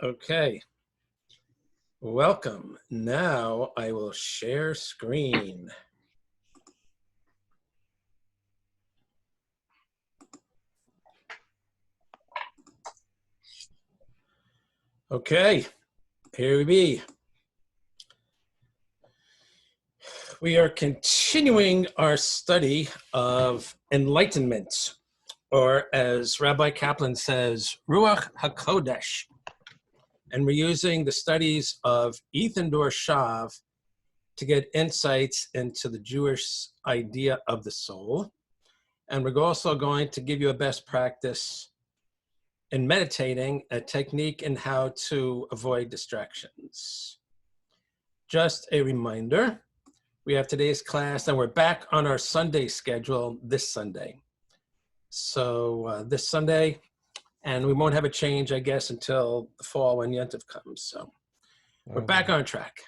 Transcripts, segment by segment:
Okay, welcome. Now I will share screen. Okay, here we be. We are continuing our study of Enlightenment, or as Rabbi Kaplan says, Ruach Hakodesh. And we're using the studies of Ethan Dorshav to get insights into the Jewish idea of the soul. And we're also going to give you a best practice in meditating, a technique in how to avoid distractions. Just a reminder, we have today's class and we're back on our Sunday schedule this Sunday. So this Sunday, and we won't have a change, I guess, until the fall when Yom Tov comes. So we're back on track.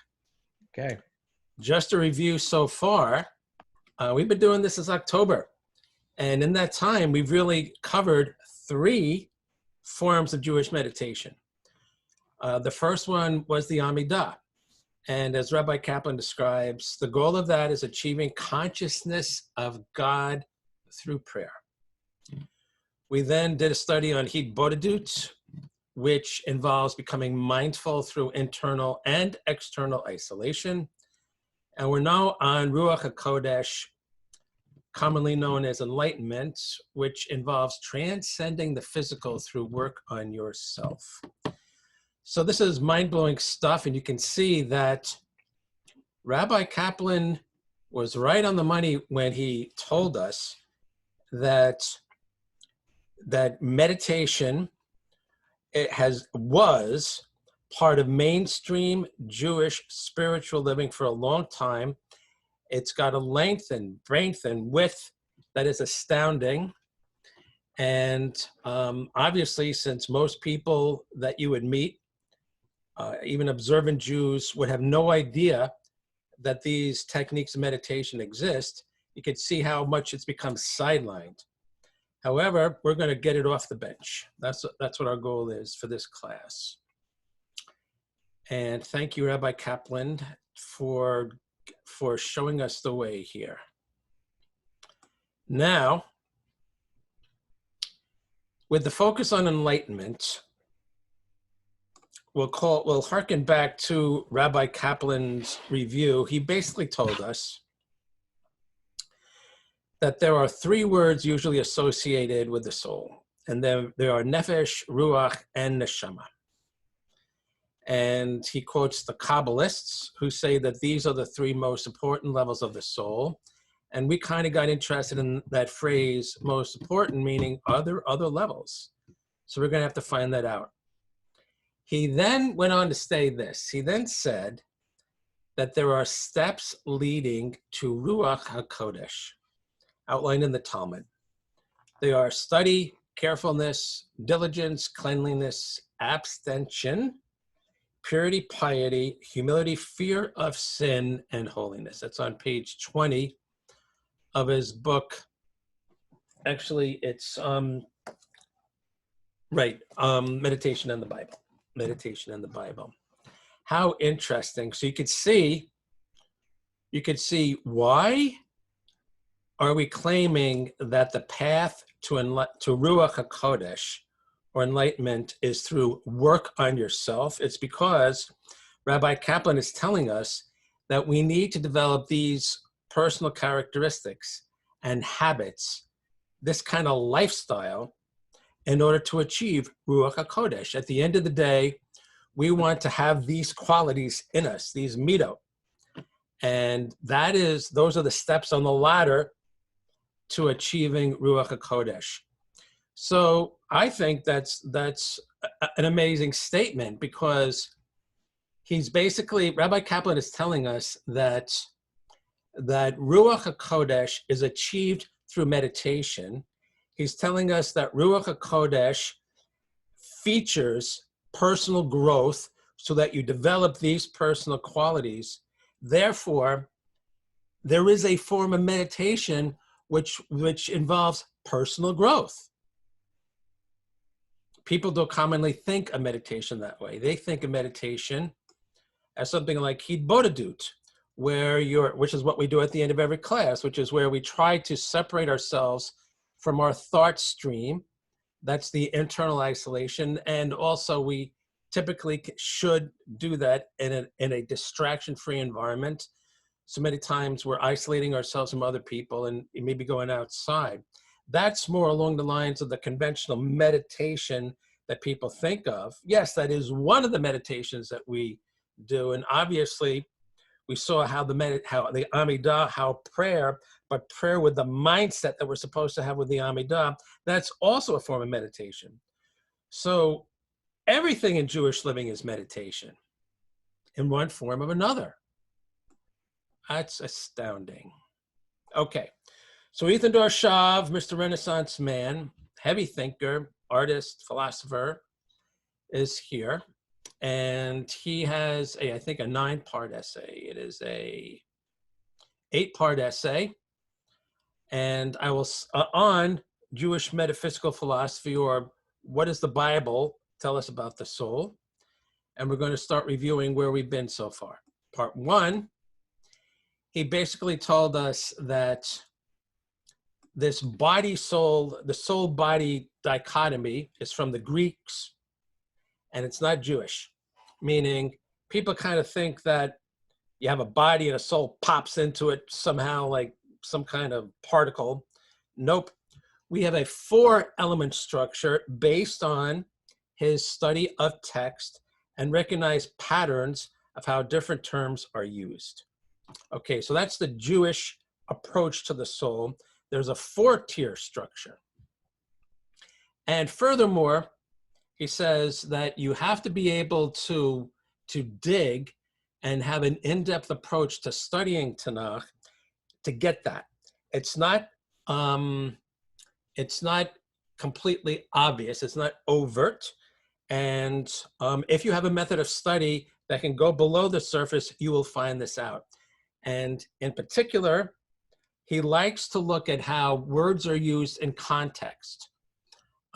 Okay. Just a review so far, we've been doing this since October. And in that time, we've really covered 3 forms of Jewish meditation. The first one was the Amidah. And as Rabbi Kaplan describes, the goal of that is achieving consciousness of God through prayer. We then did a study on Hitbodedut, which involves becoming mindful through internal and external isolation. And we're now on Ruach HaKodesh, commonly known as Enlightenment, which involves transcending the physical through work on yourself. So this is mind-blowing stuff, and you can see that Rabbi Kaplan was right on the money when he told us that meditation was part of mainstream Jewish spiritual living for a long time. It's got a length and breadth and width that is astounding. And obviously, since most people that you would meet, even observant Jews, would have no idea that these techniques of meditation exist, you can see how much it's become sidelined. However, we're going to get it off the bench. That's what our goal is for this class. And thank you, Rabbi Kaplan, for showing us the way here. Now, with the focus on enlightenment, we'll harken back to Rabbi Kaplan's review. He basically told us that there are 3 words usually associated with the soul, and there are Nephesh, Ruach, and Nishama. And he quotes the Kabbalists, who say that these are the 3 most important levels of the soul. And we kind of got interested in that phrase, most important, meaning other levels. So we're going to have to find that out. He then went on to say this. He then said that there are steps leading to Ruach HaKodesh, outlined in the Talmud. They are study, carefulness, diligence, cleanliness, abstention, purity, piety, humility, fear of sin, and holiness. That's on page 20 of his book. Actually, it's Meditation in the Bible. Meditation in the Bible. How interesting. So you could see why are we claiming that the path to Ruach HaKodesh, or enlightenment, is through work on yourself? It's because Rabbi Kaplan is telling us that we need to develop these personal characteristics and habits, this kind of lifestyle, in order to achieve Ruach HaKodesh. At the end of the day, we want to have these qualities in us, these midot. And those are the steps on the ladder to achieving Ruach HaKodesh. So I think that's an amazing statement, because Rabbi Kaplan is telling us that Ruach HaKodesh is achieved through meditation. He's telling us that Ruach HaKodesh features personal growth so that you develop these personal qualities. Therefore, there is a form of meditation which involves personal growth. people don't commonly think of meditation that way. They think of meditation as something like Hidbodadut, which is what we do at the end of every class, which is where we try to separate ourselves from our thought stream. That's the internal isolation. And also we typically should do that in a distraction-free environment. So many times we're isolating ourselves from other people and maybe going outside. That's more along the lines of the conventional meditation that people think of. Yes, that is one of the meditations that we do. And obviously we saw how the Amidah, how prayer, but prayer with the mindset that we're supposed to have with the Amidah, that's also a form of meditation. So everything in Jewish living is meditation in one form or another. That's astounding. Okay, so Ethan Dorshav, Mr. Renaissance man, heavy thinker, artist, philosopher, is here. And he has, I think, a 9-part essay. It is a 8-part essay. And I will, on Jewish metaphysical philosophy, or what does the Bible tell us about the soul? And we're going to start reviewing where we've been so far. Part 1, he basically told us that this body-soul, the soul-body dichotomy is from the Greeks, and it's not Jewish, meaning people kind of think that you have a body and a soul pops into it somehow like some kind of particle. Nope. We have a 4-element structure based on his study of text and recognized patterns of how different terms are used. Okay, so that's the Jewish approach to the soul. There's a 4-tier structure. And furthermore, he says that you have to be able to dig and have an in-depth approach to studying Tanakh to get that. It's not completely obvious. It's not overt. And if you have a method of study that can go below the surface, you will find this out. And in particular, he likes to look at how words are used in context,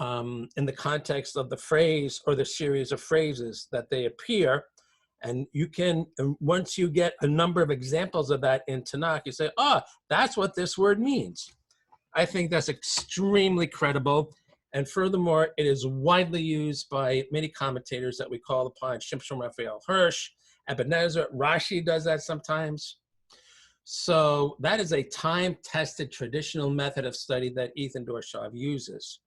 in the context of the phrase or the series of phrases that they appear. And you can, once you get a number of examples of that in Tanakh, you say, oh, that's what this word means. I think that's extremely credible. And furthermore, it is widely used by many commentators that we call upon. Shimshon Raphael Hirsch, Ebenezer, Rashi does that sometimes. So that is a time-tested traditional method of study that Ethan Dorshav uses.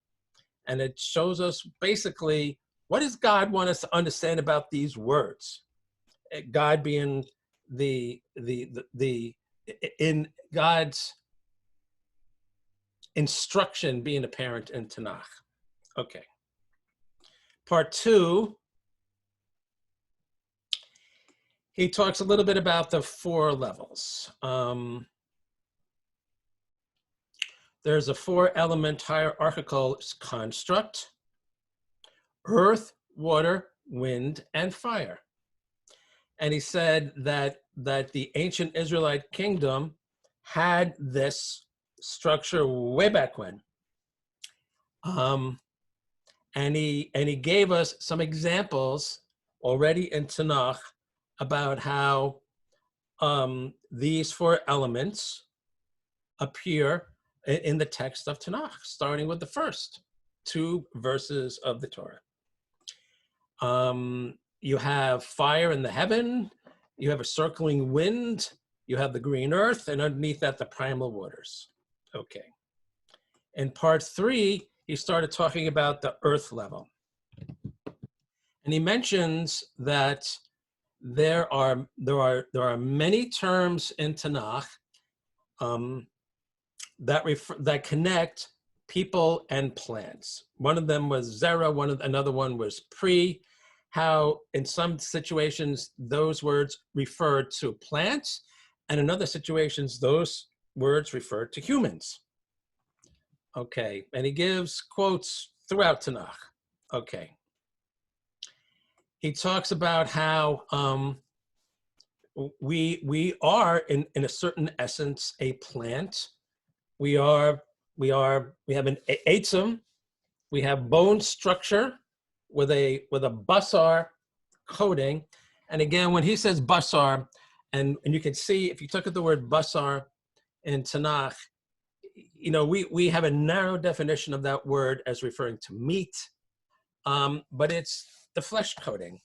And it shows us basically, what does God want us to understand about these words? God being in God's instruction being apparent in Tanakh. Okay. Part 2, he talks a little bit about the 4 levels. There's a 4-element hierarchical construct: earth, water, wind, and fire. And he said that the ancient Israelite kingdom had this structure way back when. And he gave us some examples already in Tanakh about how these 4 elements appear in the text of Tanakh, starting with the first 2 verses of the Torah. You have fire in the heaven, you have a circling wind, you have the green earth, and underneath that, the primal waters. Okay. In part 3, he started talking about the earth level. And he mentions that there are many terms in Tanakh that connect people and plants. One of them was zera, another one was pre. How in some situations those words refer to plants, and in other situations those words refer to humans. Okay, and he gives quotes throughout Tanakh. Okay. He talks about how we are in a certain essence a plant. We have an atzum, we have bone structure, with a basar coating. And again, when he says basar, and you can see if you look at the word basar in Tanakh, you know, we have a narrow definition of that word as referring to meat, but it's the flesh coating.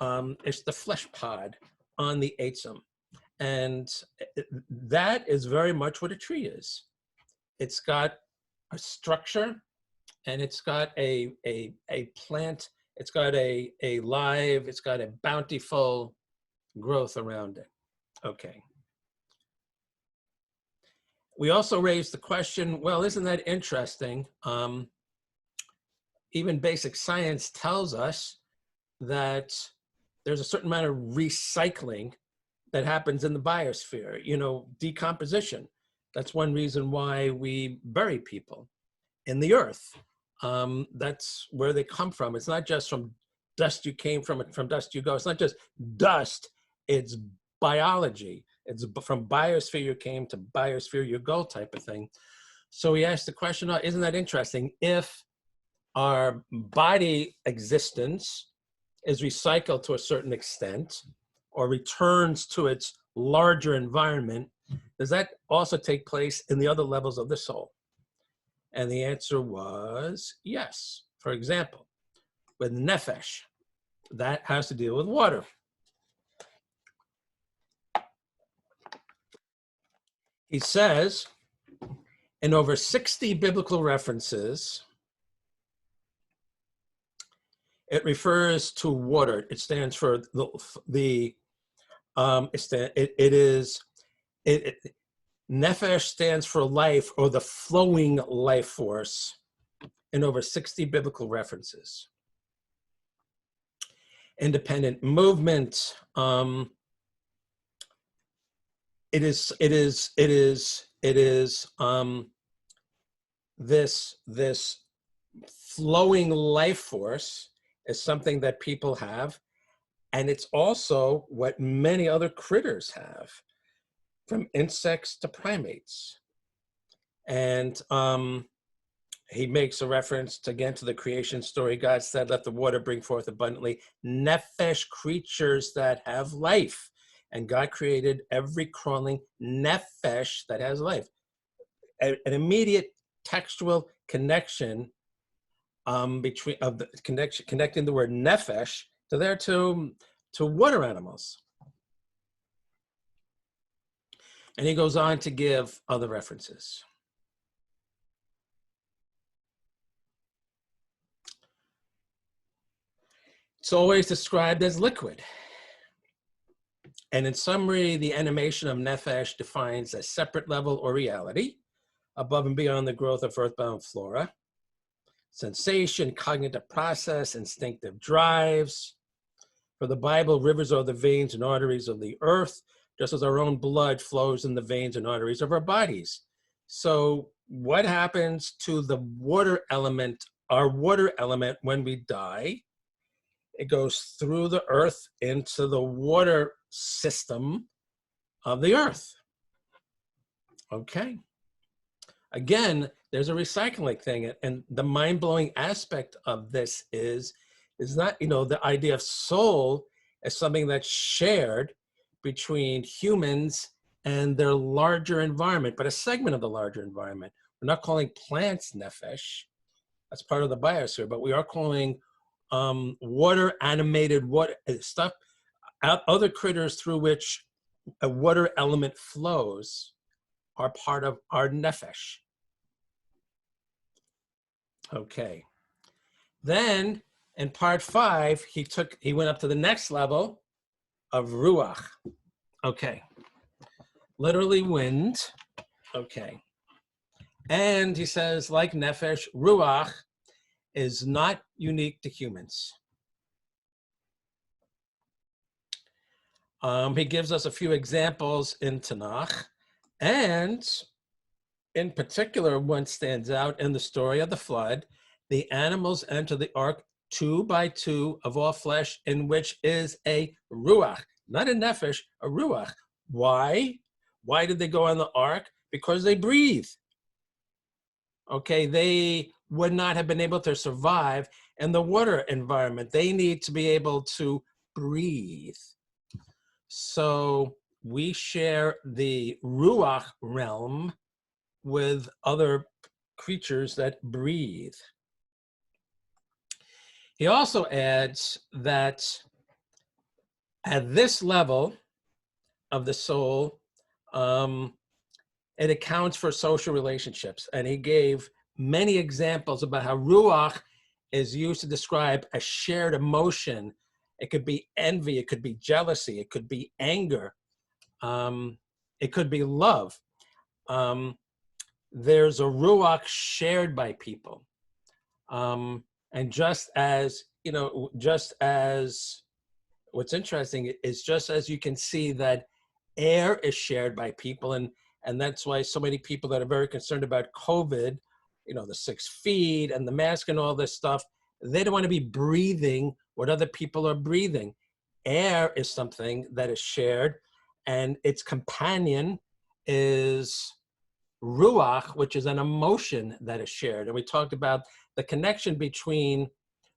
It's the flesh pod on the eitzim. And that is very much what a tree is. It's got a structure, and it's got a plant, it's got a live, it's got a bountiful growth around it. Okay. We also raised the question, well, isn't that interesting? Even basic science tells us that there's a certain amount of recycling that happens in the biosphere, you know, decomposition. That's one reason why we bury people in the earth. That's where they come from. It's not just from dust you came from dust you go. It's not just dust, it's biology. It's from biosphere you came to biosphere you go type of thing. So we asked the question, isn't that interesting? If our body existence is recycled to a certain extent or returns to its larger environment, does that also take place in the other levels of the soul? And the answer was yes. For example, with Nephesh, that has to deal with water. He says, in over 60 biblical references, it refers to water. It stands for Nephesh stands for life, or the flowing life force, in over 60 biblical references. Independent movement. It is this flowing life force is something that people have, and it's also what many other critters have, from insects to primates. And he makes a reference again to the creation story. God said, let the water bring forth abundantly nephesh, creatures that have life. And God created every crawling nephesh that has life. An immediate textual connection connecting the word nephesh to water animals. And he goes on to give other references. It's always described as liquid. And in summary, the animation of Nephesh defines a separate level or reality above and beyond the growth of earthbound flora, sensation, cognitive process, instinctive drives. For the Bible, rivers are the veins and arteries of the earth, just as our own blood flows in the veins and arteries of our bodies. So what happens to the water element, our water element, when we die? It goes through the earth into the water system of the earth. Okay. Again, there's a recycling thing, and the mind-blowing aspect of this is not, you know, the idea of soul as something that's shared between humans and their larger environment, but a segment of the larger environment. We're not calling plants nephesh. That's part of the biosphere, but we are calling water, animated water stuff, other critters through which a water element flows are part of our nephesh. Okay. Then in part 5, he went up to the next level of Ruach. Okay. Literally wind. Okay. And he says, like Nephesh, Ruach is not unique to humans. He gives us a few examples in Tanakh, and in particular, one stands out in the story of the flood. The animals enter the ark 2 by 2 of all flesh, in which is a Ruach, not a Nephesh, a Ruach. Why? Why did they go on the ark? Because they breathe. Okay, they would not have been able to survive In the water environment, they need to be able to breathe. So we share the Ruach realm with other creatures that breathe. He also adds that at this level of the soul, it accounts for social relationships. And he gave many examples about how Ruach is used to describe a shared emotion. It could be envy, it could be jealousy, it could be anger, it could be love. There's a Ruach shared by people. And just as, just as, what's interesting is just as you can see that air is shared by people, and that's why so many people that are very concerned about COVID, the 6 feet and the mask and all this stuff, they don't want to be breathing what other people are breathing. Air is something that is shared, and its companion is Ruach, which is an emotion that is shared. And we talked about the connection between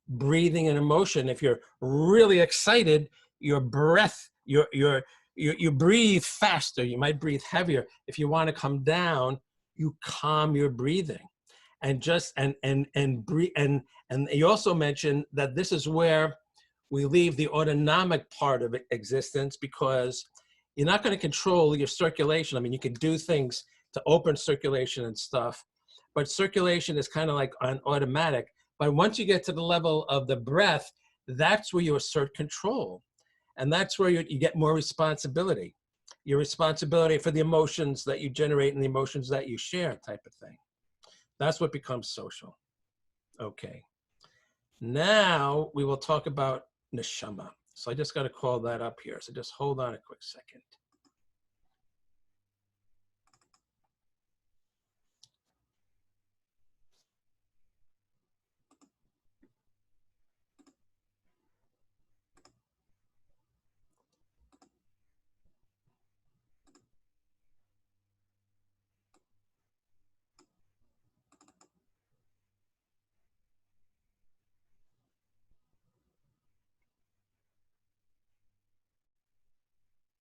breathing and emotion. If you're really excited, your breath, you breathe faster, you might breathe heavier. If you want to come down, you calm your breathing. And just and breathe, and you also mentioned that this is where we leave the autonomic part of existence, because you're not going to control your circulation. I mean, you can do things to open circulation and stuff, but circulation is kind of like on automatic. But once you get to the level of the breath, that's where you assert control. And that's where you get more responsibility. Your responsibility for the emotions that you generate and the emotions that you share, type of thing. That's what becomes social. Okay. Now we will talk about Nishama. So I just got to call that up here. So just hold on a quick second.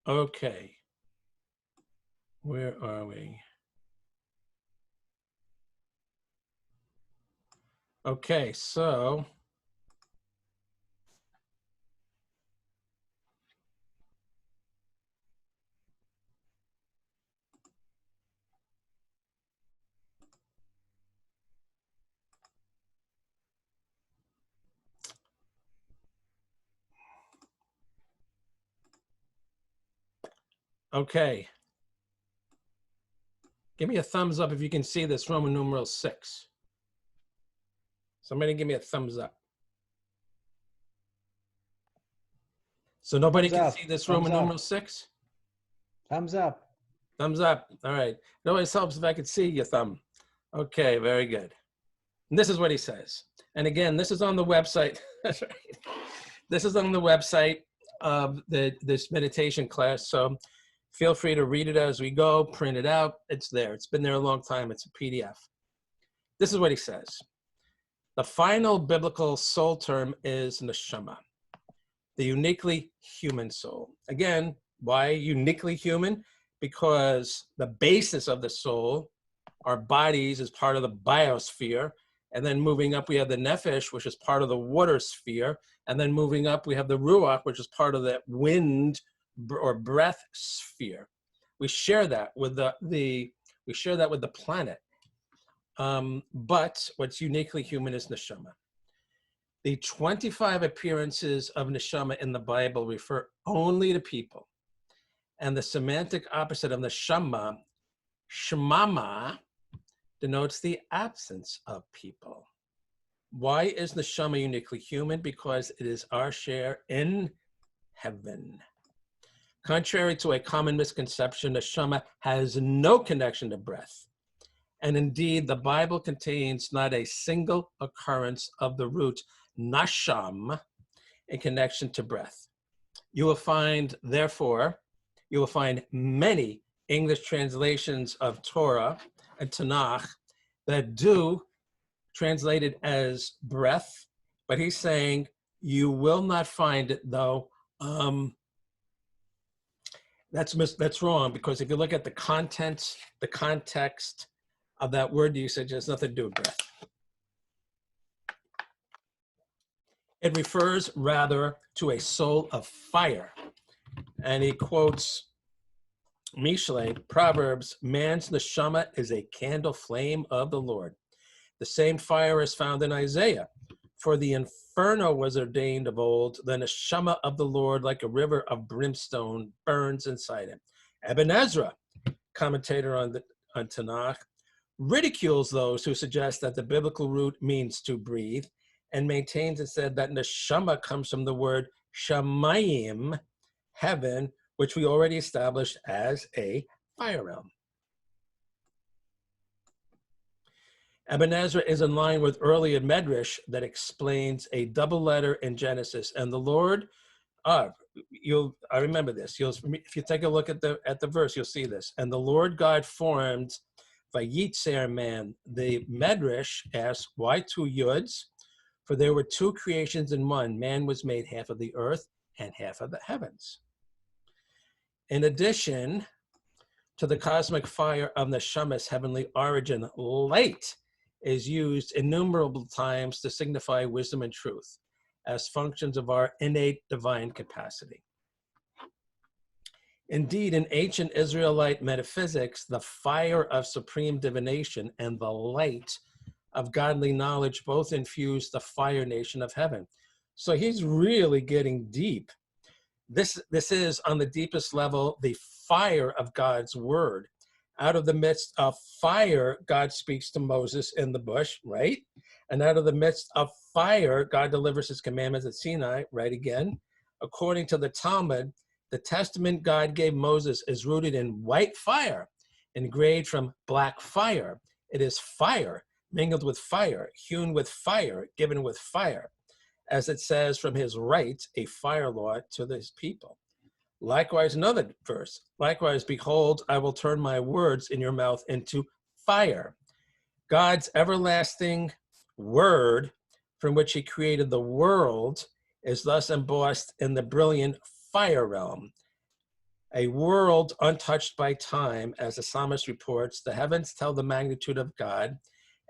Okay. Where are we? Okay, so okay. Give me a thumbs up if you can see this Roman numeral 6. Somebody give me a thumbs up. So nobody can see this Roman numeral 6? Thumbs up. Thumbs up. All right. It always helps if I could see your thumb. Okay, very good. And this is what he says. And again, this is on the website. That's right. This is on the website of this meditation class. So feel free to read it as we go, print it out. It's there. It's been there a long time. It's a PDF. This is what he says. The final biblical soul term is Nishama, the uniquely human soul. Again, why uniquely human? Because the basis of the soul, our bodies, is part of the biosphere. And then moving up, we have the Nephesh, which is part of the water sphere. And then moving up, we have the Ruach, which is part of the wind or breath sphere. We share that with the planet. But what's uniquely human is Nishama. The 25 appearances of Nishama in the Bible refer only to people. And the semantic opposite of Nishama, Shemama, denotes the absence of people. Why is Nishama uniquely human? Because it is our share in heaven. Contrary to a common misconception, Nishama has no connection to breath. And indeed, the Bible contains not a single occurrence of the root nasham in connection to breath. You will find, therefore, many English translations of Torah and Tanakh that do translate it as breath, But he's saying you will not find it, though. That's wrong, because if you look at the context of that word usage, it has nothing to do with breath. It refers rather to a soul of fire. And he quotes Mishle, Proverbs, man's neshama is a candle flame of the Lord. The same fire is found in Isaiah. For the inferno was ordained of old, the neshama of the Lord, like a river of brimstone, burns inside him. Ibn Ezra, commentator on Tanakh, ridicules those who suggest that the biblical root means to breathe, and maintains instead that neshama comes from the word shamayim, heaven, which we already established as a fire realm. Ibn Ezra is in line with earlier Medrash that explains a double letter in Genesis, and the Lord, I remember this. If you take a look at the verse, you'll see this. And the Lord God formed Vayitzer man. The Medrash asks, why two yuds? For there were two creations in one. Man was made half of the earth and half of the heavens. In addition to the cosmic fire of Neshama's heavenly origin, light is used innumerable times to signify wisdom and truth as functions of our innate divine capacity. Indeed, in ancient Israelite metaphysics, the fire of supreme divination and the light of godly knowledge both infuse the fire nation of heaven. So he's really getting deep. This is, on the deepest level, the fire of God's word. Out of the midst of fire, God speaks to Moses in the bush, right? And out of the midst of fire, God delivers his commandments at Sinai, right again. According to the Talmud, the testament God gave Moses is rooted in white fire, engraved from black fire. It is fire, mingled with fire, hewn with fire, given with fire. As it says, from his right, a fire law to his people. Likewise, another verse, likewise, behold, I will turn my words in your mouth into fire. God's everlasting word, from which he created the world, is thus embossed in the brilliant fire realm. A world untouched by time, as the psalmist reports, the heavens tell the magnitude of God,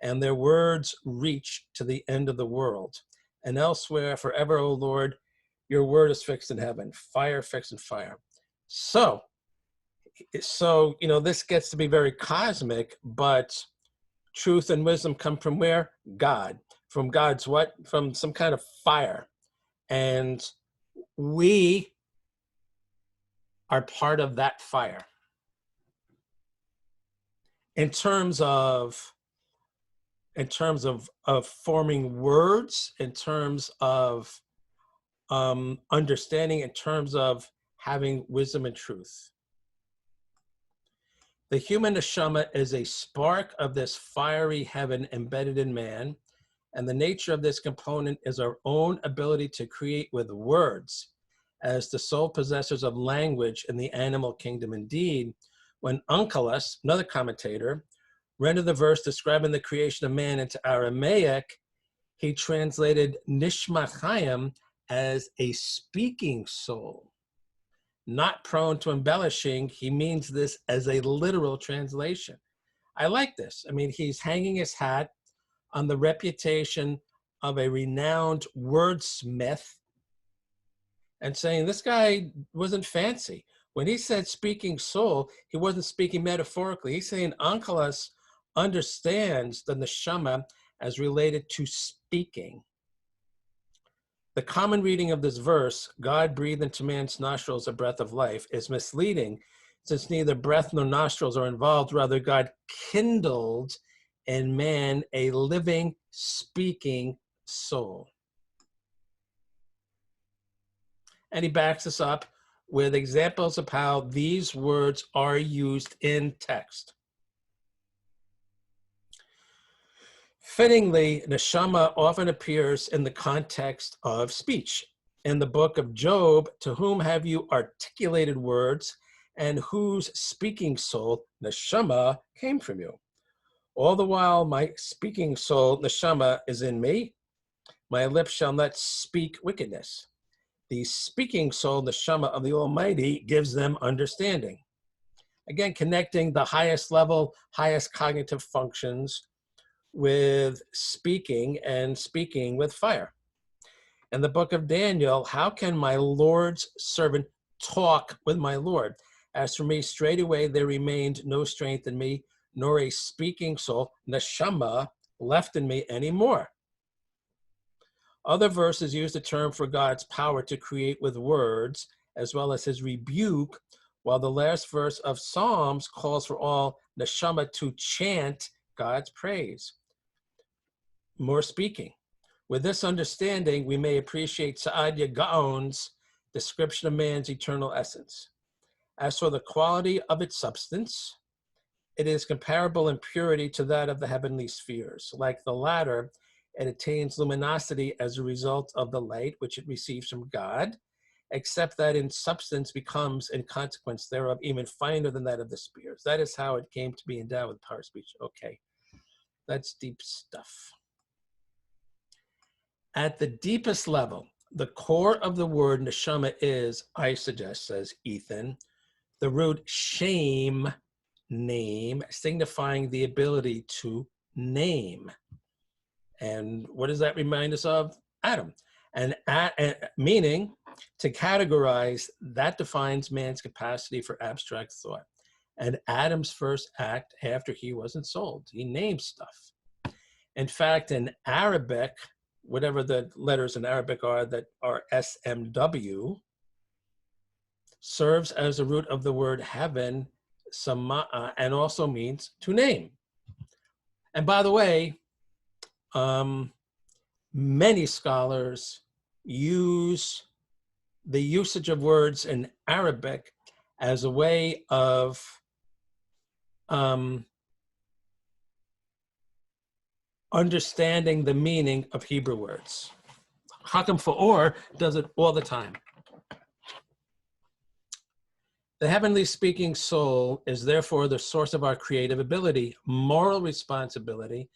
and their words reach to the end of the world. And elsewhere, forever, O Lord, your word is fixed in heaven, fire fixed in fire. So, this gets to be very cosmic, but truth and wisdom come from where? God. From God's what? From some kind of fire. And we are part of that fire. In terms of forming words, in terms of understanding, in terms of having wisdom and truth. The human neshama is a spark of this fiery heaven embedded in man, and the nature of this component is our own ability to create with words, as the sole possessors of language in the animal kingdom. Indeed, when Onkelos, another commentator, rendered the verse describing the creation of man into Aramaic, he translated Nishma Chaim as a speaking soul. Not prone to embellishing, he means this as a literal translation. I like this. I mean, he's hanging his hat on the reputation of a renowned wordsmith and saying this guy wasn't fancy. When he said speaking soul, he wasn't speaking metaphorically. He's saying Onkelos understands the neshama as related to speaking. The common reading of this verse, God breathed into man's nostrils a breath of life, is misleading since neither breath nor nostrils are involved. Rather, God kindled in man a living, speaking soul. And he backs us up with examples of how these words are used in text. Fittingly, neshama often appears in the context of speech. In the book of Job, to whom have you articulated words, and whose speaking soul, neshama, came from you? All the while, my speaking soul, neshama, is in me. My lips shall not speak wickedness. The speaking soul, Nishama of the Almighty, gives them understanding. Again, connecting the highest level, highest cognitive functions with speaking and speaking with fire. In the book of Daniel, how can my Lord's servant talk with my Lord? As for me, straightway there remained no strength in me, nor a speaking soul, Nishama, left in me anymore. Other verses use the term for God's power to create with words, as well as his rebuke, while the last verse of Psalms calls for all Nishama to chant God's praise. More speaking. With this understanding, we may appreciate Saadia Gaon's description of man's eternal essence. As for the quality of its substance, it is comparable in purity to that of the heavenly spheres. Like the latter, it attains luminosity as a result of the light which it receives from God, except that in substance becomes, in consequence thereof, even finer than that of the spheres. That is how it came to be endowed with power of speech. Okay, that's deep stuff. At the deepest level, the core of the word neshama is, I suggest, says Ethan, the root shame, name, signifying the ability to name. And what does that remind us of? Adam. And meaning to categorize, that defines man's capacity for abstract thought. And Adam's first act after he wasn't sold, he named stuff. In fact, in Arabic, whatever the letters in Arabic are that are SMW, serves as the root of the word heaven, sama'a, and also means to name. And by the way, many scholars use the usage of words in Arabic as a way of understanding the meaning of Hebrew words. Hakam Fa'or does it all the time. The heavenly speaking soul is therefore the source of our creative ability, moral responsibility,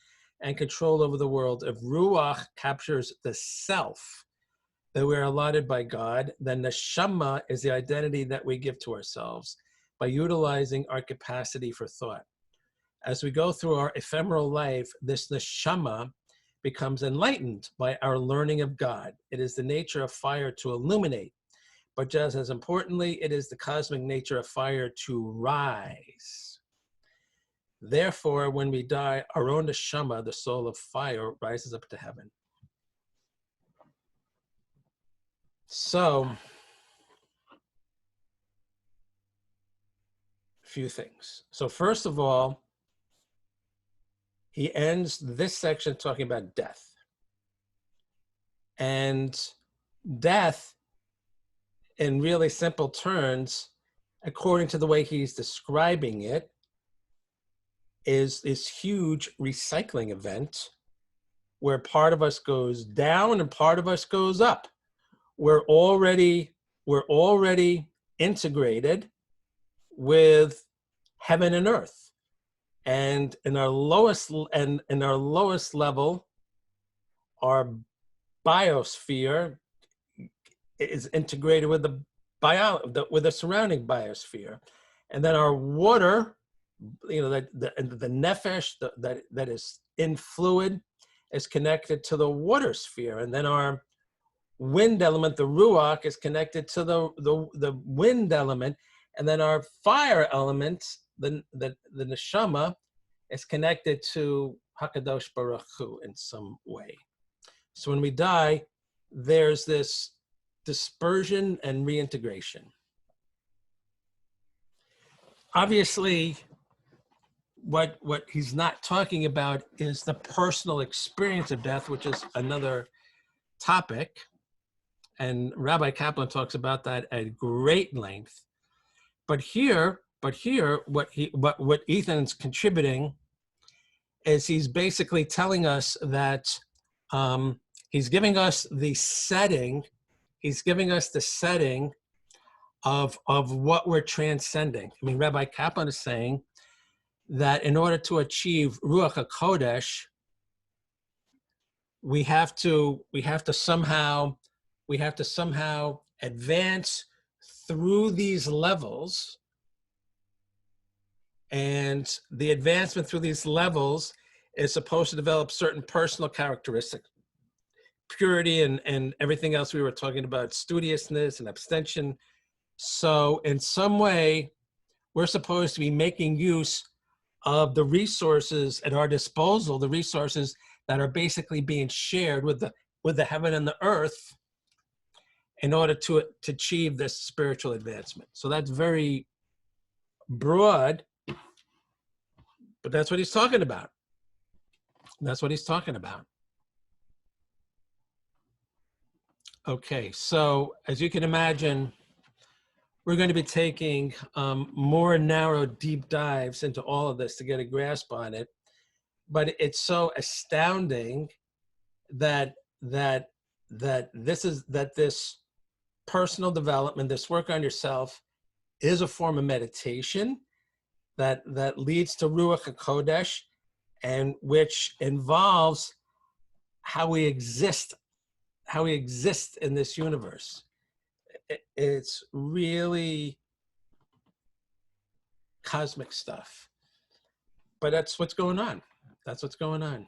and control over the world. If Ruach captures the self that we're allotted by God, then Nishama is the identity that we give to ourselves by utilizing our capacity for thought. As we go through our ephemeral life, this Nishama becomes enlightened by our learning of God. It is the nature of fire to illuminate, but just as importantly, it is the cosmic nature of fire to rise. Therefore, when we die, our own Nishama, the soul of fire, rises up to heaven. So, a few things. So first of all, he ends this section talking about death. And death, in really simple terms, according to the way he's describing it, is this huge recycling event where part of us goes down and part of us goes up. We're already integrated with heaven and earth. And in our lowest level, our biosphere is integrated with the surrounding biosphere, and then our water, the Nephesh that is in fluid, is connected to the water sphere, and then our wind element, the Ruach, is connected to the wind element, and then our fire element, the Nishama, is connected to Hakodesh Baruch Hu in some way. So when we die, there's this dispersion and reintegration. Obviously, what he's not talking about is the personal experience of death, which is another topic. And Rabbi Kaplan talks about that at great length. But here, what Ethan's contributing is he's basically telling us that he's giving us the setting. He's giving us the setting of what we're transcending. I mean, Rabbi Kaplan is saying that in order to achieve Ruach Hakodesh, we have to somehow advance through these levels, and the advancement through these levels is supposed to develop certain personal characteristics, purity and everything else we were talking about, studiousness and abstention. So in some way, we're supposed to be making use of the resources at our disposal, the resources that are basically being shared with the heaven and the earth in order to achieve this spiritual advancement. So that's very broad, but that's what he's talking about. That's what he's talking about. Okay, so as you can imagine, we're going to be taking more narrow, deep dives into all of this to get a grasp on it. But it's so astounding that this personal development, this work on yourself, is a form of meditation that leads to Ruach Hakodesh, and which involves how we exist in this universe. It's really cosmic stuff, but that's what's going on. That's what's going on.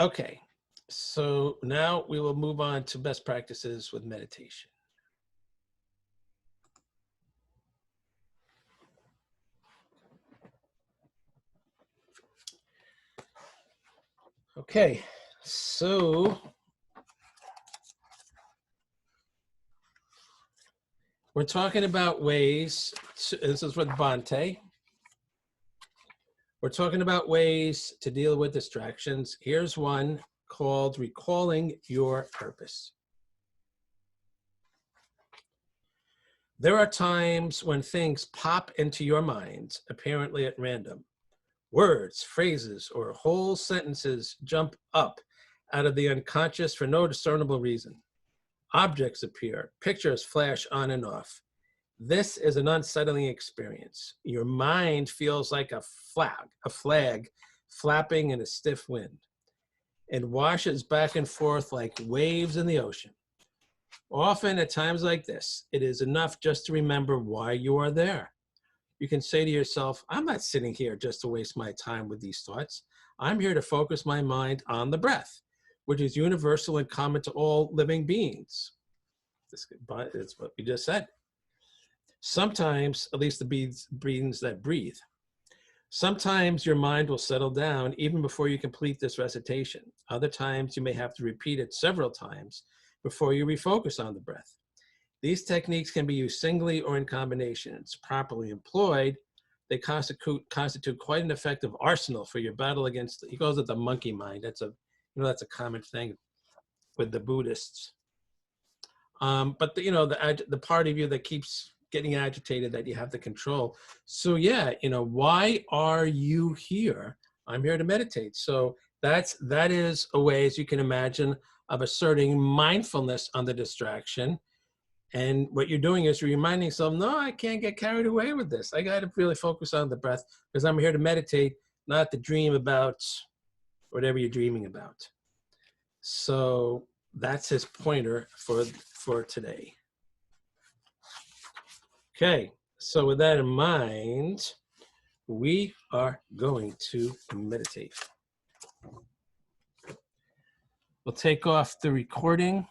Okay, so now we will move on to best practices with meditation. Okay, so we're talking about ways, this is with Bhante. We're talking about ways to deal with distractions. Here's one called recalling your purpose. There are times when things pop into your mind, apparently at random. Words, phrases, or whole sentences jump up out of the unconscious for no discernible reason. Objects appear, pictures flash on and off. This is an unsettling experience. Your mind feels like a flag flapping in a stiff wind. It washes back and forth like waves in the ocean. Often at times like this, it is enough just to remember why you are there. You can say to yourself, I'm not sitting here just to waste my time with these thoughts. I'm here to focus my mind on the breath, which is universal and common to all living beings. This is what we just said. Sometimes, at least the beings that breathe. Sometimes your mind will settle down even before you complete this recitation. Other times you may have to repeat it several times before you refocus on the breath. These techniques can be used singly or in combinations. Properly employed, they constitute quite an effective arsenal for your battle against, he calls it the monkey mind. That's a common thing with the Buddhists. But the part of you that keeps getting agitated that you have to control. So yeah, why are you here? I'm here to meditate. So that is a way, as you can imagine, of asserting mindfulness on the distraction. And what you're doing is you're reminding yourself, no, I can't get carried away with this. I got to really focus on the breath because I'm here to meditate, not to dream about whatever you're dreaming about. So that's his pointer for today. Okay, so with that in mind, we are going to meditate. We'll take off the recording.